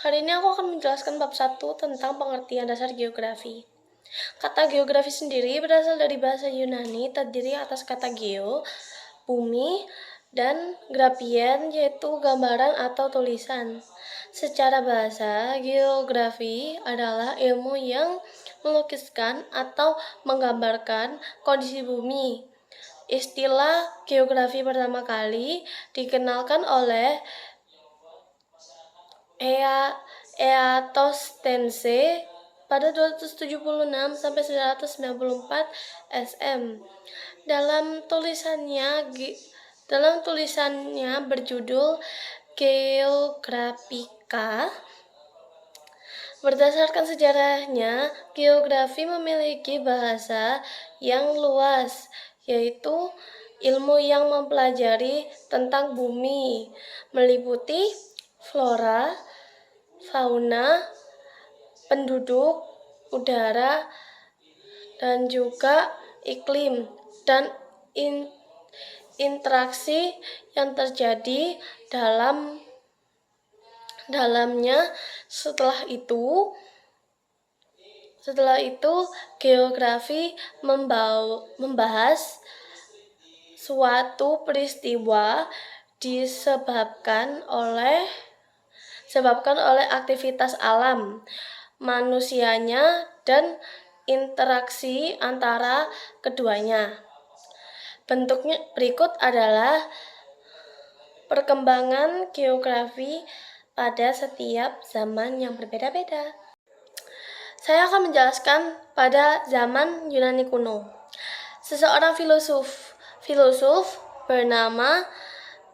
Hari ini aku akan menjelaskan bab 1 tentang pengertian dasar geografi. Kata geografi sendiri berasal dari bahasa Yunani, terdiri atas kata geo, bumi, dan grafien, yaitu gambaran atau tulisan. Secara bahasa, geografi adalah ilmu yang melukiskan atau menggambarkan kondisi bumi. Istilah geografi pertama kali dikenalkan oleh Eratosthenes pada 276 sampai 994 SM. Dalam tulisannya berjudul Geographica. Berdasarkan sejarahnya, geografi memiliki bahasa yang luas, yaitu ilmu yang mempelajari tentang bumi, meliputi flora, fauna, penduduk, udara, dan juga iklim, dan interaksi yang terjadi dalamnya. Setelah itu geografi membahas suatu peristiwa disebabkan oleh aktivitas alam, manusianya, dan interaksi antara keduanya. Bentuknya berikut adalah perkembangan geografi pada setiap zaman yang berbeda-beda. Saya akan menjelaskan pada zaman Yunani kuno. Seseorang filosof bernama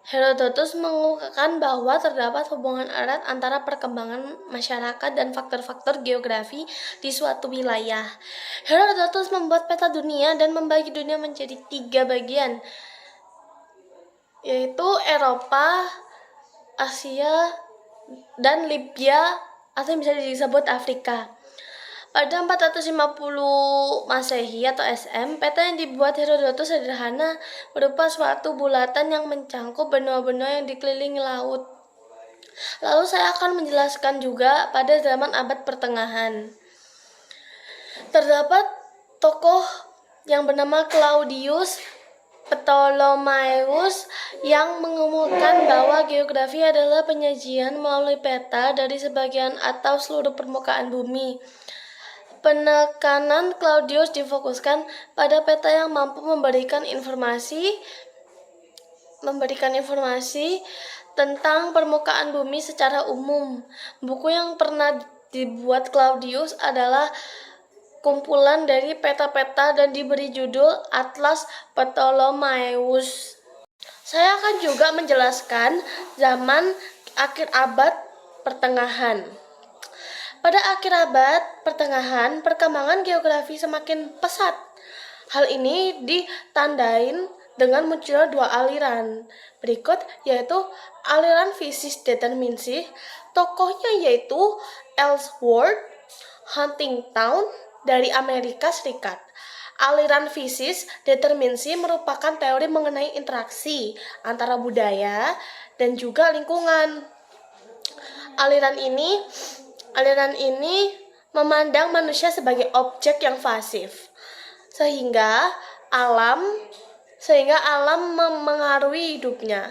Herodotus mengungkapkan bahwa terdapat hubungan erat antara perkembangan masyarakat dan faktor-faktor geografi di suatu wilayah. Herodotus membuat peta dunia dan membagi dunia menjadi 3 bagian, yaitu Eropa, Asia, dan Libya, atau yang bisa disebut Afrika. Pada 450 Masehi atau SM, peta yang dibuat Herodotus sederhana, berupa suatu bulatan yang mencangkup benua-benua yang dikelilingi laut. Lalu saya akan menjelaskan juga pada zaman abad pertengahan. Terdapat tokoh yang bernama Claudius Ptolemaios yang mengumumkan bahwa geografi adalah penyajian melalui peta dari sebagian atau seluruh permukaan bumi. Penekanan Claudius difokuskan pada peta yang mampu memberikan informasi tentang permukaan bumi secara umum. Buku yang pernah dibuat Claudius adalah kumpulan dari peta-peta dan diberi judul Atlas Ptolemaios. Saya akan juga menjelaskan zaman akhir abad pertengahan. Pada akhir abad pertengahan, perkembangan geografi semakin pesat. Hal ini ditandain dengan munculnya 2 aliran berikut, yaitu aliran fisis determinsi, tokohnya yaitu Ellsworth Huntington dari Amerika Serikat. Aliran fisis determinsi merupakan teori mengenai interaksi antara budaya dan juga lingkungan. Aliran ini memandang manusia sebagai objek yang pasif, sehingga alam memengaruhi hidupnya.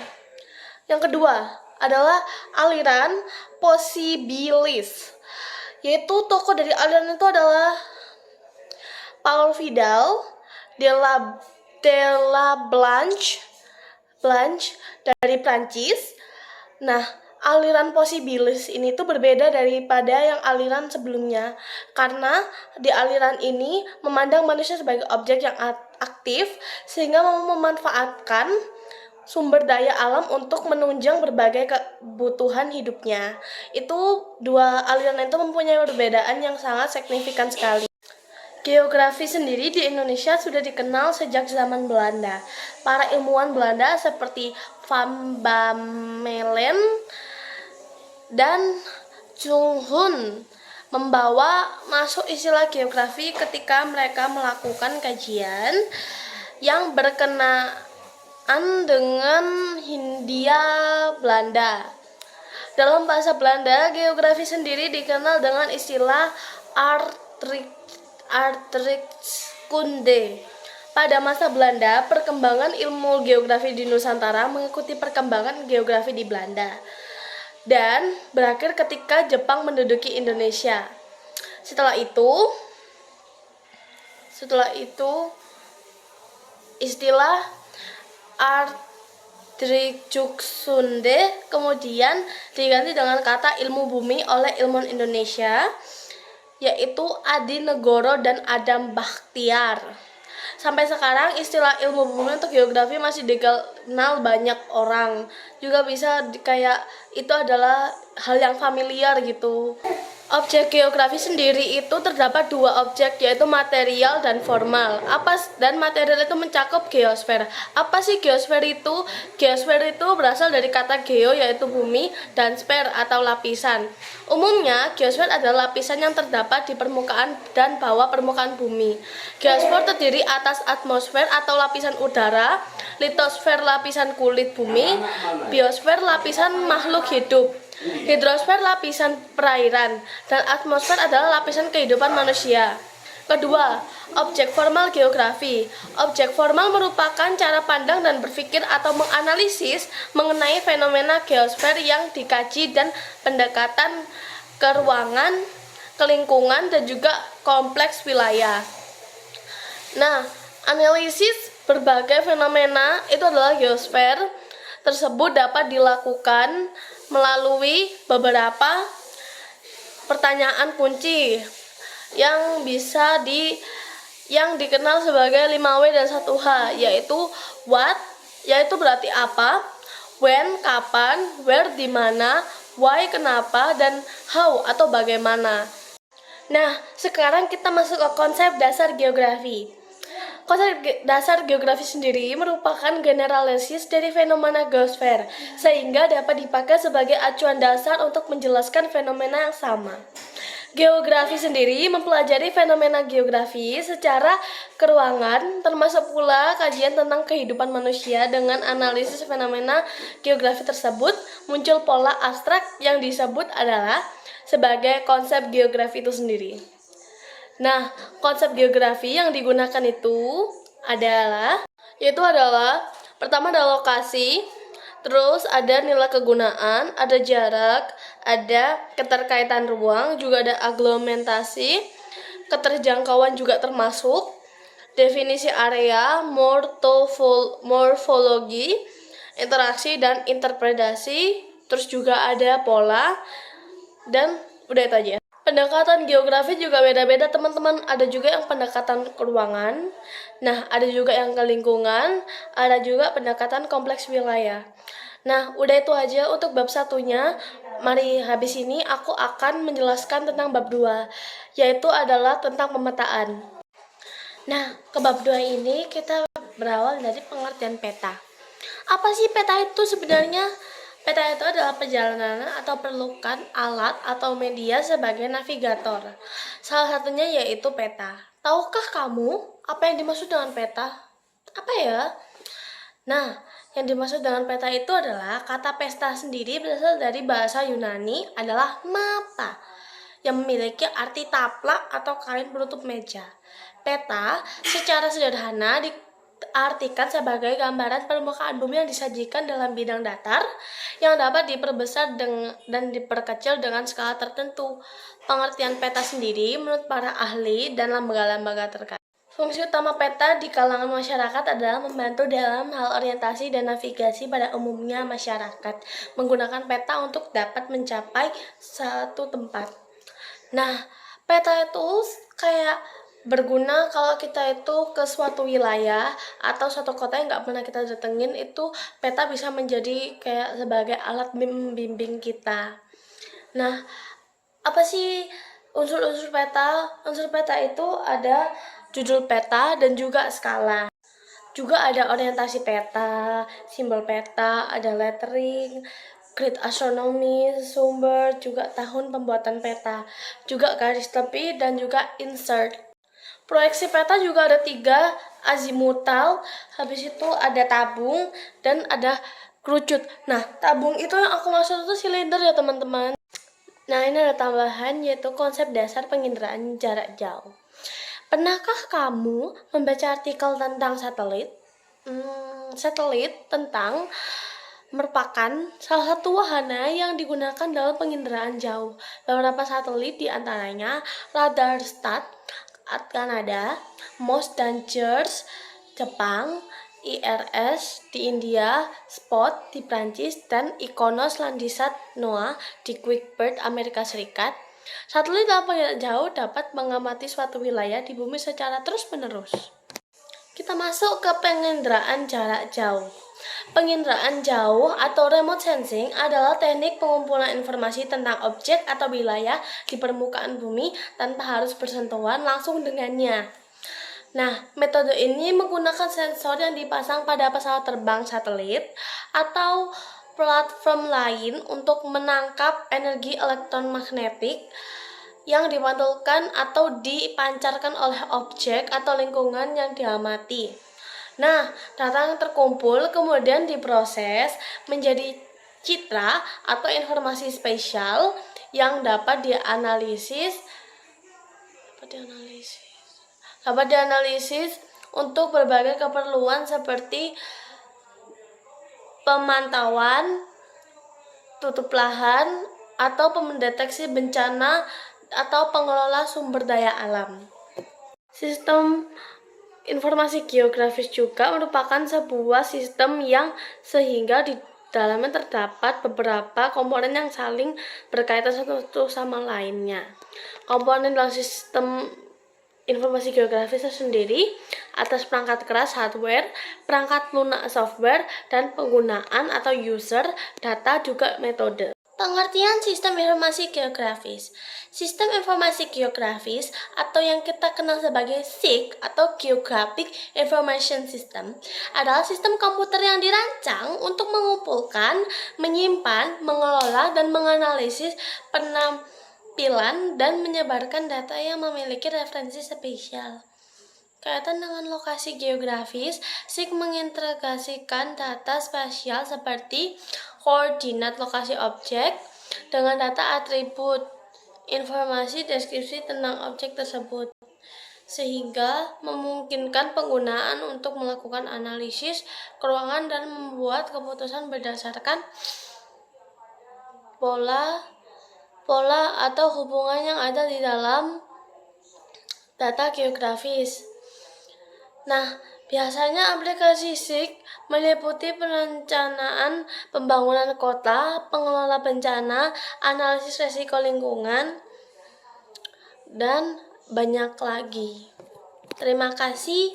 Yang kedua adalah aliran posibilis, yaitu tokoh dari aliran itu adalah Paul Vidal de la Blanche dari Prancis. Nah, aliran posibilis ini tuh berbeda daripada yang aliran sebelumnya, karena di aliran ini memandang manusia sebagai objek yang aktif, sehingga memanfaatkan sumber daya alam untuk menunjang berbagai kebutuhan hidupnya. Itu 2 aliran itu mempunyai perbedaan yang sangat signifikan sekali. Geografi sendiri di Indonesia sudah dikenal sejak zaman Belanda. Para ilmuwan Belanda seperti Van Bemmelen dan Chung Hun membawa masuk istilah geografi ketika mereka melakukan kajian yang berkenaan dengan Hindia Belanda. Dalam bahasa Belanda, geografi sendiri dikenal dengan istilah aardrijkskunde. Pada masa Belanda, perkembangan ilmu geografi di Nusantara mengikuti perkembangan geografi di Belanda dan berakhir ketika Jepang menduduki Indonesia. Setelah itu istilah aardrijkskunde kemudian diganti dengan kata ilmu bumi oleh ilmuwan Indonesia, yaitu Adi Negoro dan Adam Bakhtiar. Sampai sekarang istilah ilmu bumi untuk geografi masih dikenal banyak orang. Juga bisa kayak itu adalah hal yang familiar gitu. Objek geografi sendiri itu terdapat dua objek, yaitu material dan formal. Dan material itu mencakup geosfer. Apa sih geosfer itu? Geosfer itu berasal dari kata geo, yaitu bumi, dan sfer atau lapisan. Umumnya, geosfer adalah lapisan yang terdapat di permukaan dan bawah permukaan bumi. Geosfer terdiri atas atmosfer atau lapisan udara, litosfer lapisan kulit bumi, biosfer lapisan makhluk hidup, hidrosfer lapisan perairan, dan atmosfer adalah lapisan kehidupan manusia. Kedua, objek formal geografi. Objek formal merupakan cara pandang dan berpikir atau menganalisis mengenai fenomena geosfer yang dikaji dan pendekatan ke ruangan, ke lingkungan, dan juga kompleks wilayah. Nah, analisis berbagai fenomena itu adalah geosfer tersebut dapat dilakukan melalui beberapa pertanyaan kunci yang dikenal sebagai 5W dan 1H, yaitu what, yaitu berarti apa, when, kapan, where, di mana, why, kenapa, dan how atau bagaimana. Nah, sekarang kita masuk ke konsep dasar geografi. Konsep dasar geografi sendiri merupakan generalisis dari fenomena geosfer, sehingga dapat dipakai sebagai acuan dasar untuk menjelaskan fenomena yang sama. Geografi sendiri mempelajari fenomena geografi secara keruangan, termasuk pula kajian tentang kehidupan manusia. Dengan analisis fenomena geografi tersebut, muncul pola abstrak yang disebut adalah sebagai konsep geografi itu sendiri. Nah, konsep geografi yang digunakan yaitu adalah pertama ada lokasi, terus ada nilai kegunaan, ada jarak, ada keterkaitan ruang, juga ada aglomerasi, keterjangkauan juga termasuk, definisi area, morfologi, interaksi dan interpretasi, terus juga ada pola, dan udah itu aja. Pendekatan geografi juga beda-beda teman-teman. Ada juga yang pendekatan ke ruangan, nah ada juga yang ke lingkungan, ada juga pendekatan kompleks wilayah. Nah, udah itu aja untuk bab satunya. Mari habis ini aku akan menjelaskan tentang bab 2, yaitu adalah tentang pemetaan. Nah, ke bab 2 ini kita berawal dari pengertian peta. Apa sih peta itu sebenarnya? Peta itu adalah perjalanan atau perlukan alat atau media sebagai navigator. Salah satunya yaitu peta. Tahukah kamu apa yang dimaksud dengan peta? Apa ya? Nah, yang dimaksud dengan peta itu adalah kata peta sendiri berasal dari bahasa Yunani adalah mapa, yang memiliki arti taplak atau kain penutup meja. Peta secara sederhana diartikan sebagai gambaran permukaan bumi yang disajikan dalam bidang datar yang dapat diperbesar dan diperkecil dengan skala tertentu. Pengertian peta sendiri menurut para ahli dan lembaga-lembaga terkait. Fungsi utama peta di kalangan masyarakat adalah membantu dalam hal orientasi dan navigasi. Pada umumnya masyarakat menggunakan peta untuk dapat mencapai satu tempat. Nah, peta itu kayak berguna kalau kita itu ke suatu wilayah atau suatu kota yang nggak pernah kita datengin, itu peta bisa menjadi kayak sebagai alat membimbing kita. Nah, apa sih unsur-unsur peta? Unsur peta itu ada judul peta dan juga skala. Juga ada orientasi peta, simbol peta, ada lettering, grid astronomi, sumber, juga tahun pembuatan peta, juga garis tepi, dan juga insert. Proyeksi peta juga ada 3, azimutal, habis itu ada tabung, dan ada kerucut. Nah, tabung itu yang aku maksud itu silinder ya teman-teman. Nah, ini ada tambahan yaitu konsep dasar penginderaan jarak jauh. Pernahkah kamu membaca artikel tentang satelit? Satelit merupakan salah satu wahana yang digunakan dalam penginderaan jauh. Beberapa satelit diantaranya Radarsat Kanada, MOST dan CHERS Jepang, IRS di India, SPOT di Prancis, dan IKONOS Landsat NOAA di QuickBird Amerika Serikat. Satelit dalam penginderaan jauh dapat mengamati suatu wilayah di bumi secara terus-menerus. Kita masuk ke penginderaan jarak jauh. Penginderaan jauh atau remote sensing adalah teknik pengumpulan informasi tentang objek atau wilayah di permukaan bumi tanpa harus bersentuhan langsung dengannya. Nah, metode ini menggunakan sensor yang dipasang pada pesawat terbang satelit atau platform lain untuk menangkap energi elektromagnetik yang dipantulkan atau dipancarkan oleh objek atau lingkungan yang diamati. Nah, data yang terkumpul kemudian diproses menjadi citra atau informasi spesial yang dapat dianalisis untuk berbagai keperluan seperti pemantauan, tutup lahan, atau mendeteksi bencana atau pengelola sumber daya alam. Sistem informasi geografis juga merupakan sebuah sistem yang sehingga di dalamnya terdapat beberapa komponen yang saling berkaitan satu sama lainnya. Komponen dalam sistem informasi geografis sendiri atas perangkat keras hardware, perangkat lunak software, dan penggunaan atau user data juga metode. Pengertian sistem informasi geografis. Sistem informasi geografis atau yang kita kenal sebagai SIG atau Geographic Information System adalah sistem komputer yang dirancang untuk mengumpulkan, menyimpan, mengelola, dan menganalisis penampilan dan menyebarkan data yang memiliki referensi spesial. Kaitan dengan lokasi geografis, SIG mengintegrasikan data spasial seperti koordinat lokasi objek dengan data atribut, informasi deskripsi tentang objek tersebut, sehingga memungkinkan penggunaan untuk melakukan analisis keruangan dan membuat keputusan berdasarkan pola atau hubungan yang ada di dalam data geografis. Nah, biasanya aplikasi SIG meliputi perencanaan pembangunan kota, pengelola bencana, analisis risiko lingkungan, dan banyak lagi. Terima kasih.